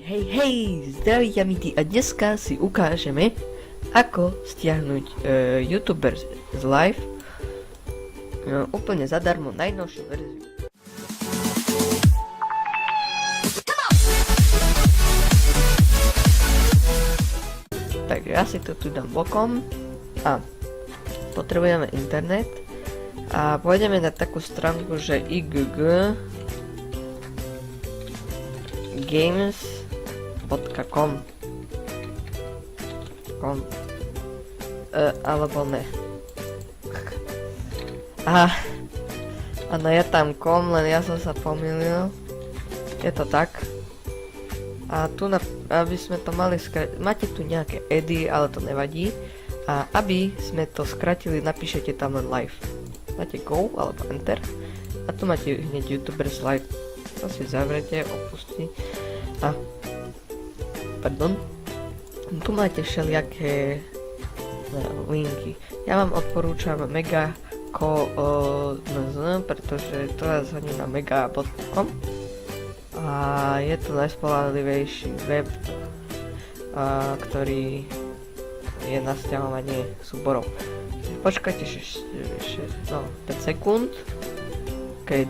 Hej, zdraví ťa a dneska si ukážeme, ako stiahnuť YouTubers z live úplne zadarmo najnovšiu verziu. Takže ja si to tu dám bokom a potrebujeme internet a pôjdeme na takú stránku, že games.com alebo ne. Áno, je tam com, len ja som sa pomýlil. Je to tak. A tu, aby sme to mali máte tu nejaké edy, ale to nevadí. A aby sme to skratili, napíšete tam len live. Máte go alebo enter. A tu máte hneď YouTubers live. To si zavrete, opustí. A pardon. Tu máte všelijaké linky. Ja vám odporúčam pretože to vás hodí na mega.com a je to najspoľahlivejší web, ktorý je na stiahovanie súborov. Počkajte 5 sekúnd, keď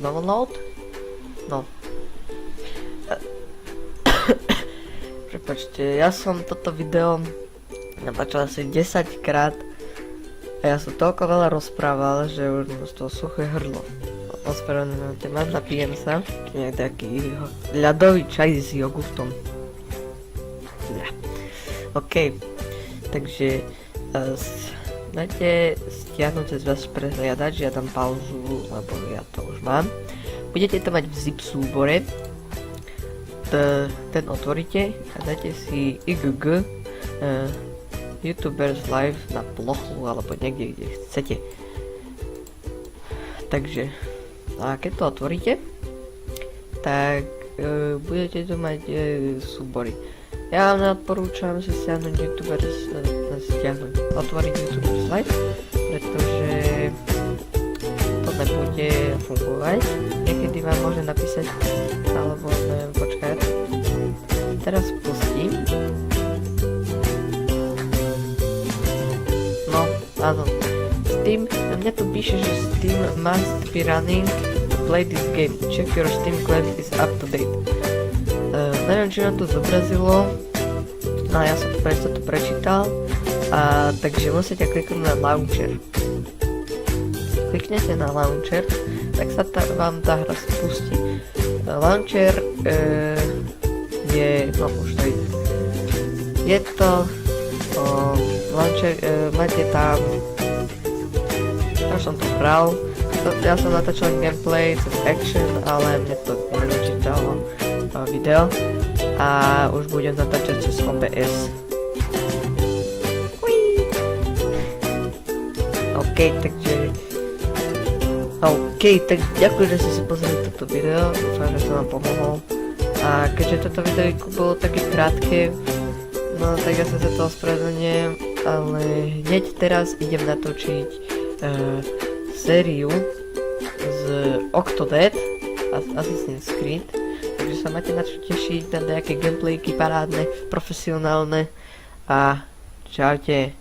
download. Prepačte, ja som toto video natáčal asi 10 krát a ja som toľko veľa rozprával, že už mám z toho suché hrdlo. Ospravedlňujte ma, napijem sa taký ľadový čaj s jogurtom. OK, takže dajte stiahnuť cez váš prehliadač, ja dám pauzu, lebo ja to už mám. Budete to mať v zip súbore, ten otvoríte a dajte si YouTubers live na plochu alebo niekde, kde chcete. Takže a keď to otvoríte, tak budete tu mať súbory. Ja vám odporúčam si stiahnuť YouTubers, otvoriť YouTubers live, pretože to nebude fungovať. Niekedy vám môže napísať, alebo neviem, počkať. Teraz pustím. No, áno. Steam, mne tu píše, že Steam must be running to play this game. Check your Steam claim is up to date. Neviem, či vám to zobrazilo, no ja som to prečítal, takže musíte kliknúť na launcher. Kliknete na launcher, tak sa vám tá hra spustí. Launcher je, no už to je to launcher, máte tam, ja som to hral, ja som natáčal gameplay cez action, ale mne to nenačítalo video a už budem natáčať cez OBS. OK, tak ďakujem, že ste si pozreli toto video, dúfam, že som vám pomohol. A keďže toto video bolo také krátke, no tak ja sa za to ospravedlňujem, ale hneď teraz idem natočiť sériu z Octodad a Assassin's Creed. Takže sa máte na čo tešiť, na nejaké gameplayky parádne, profesionálne a čaute.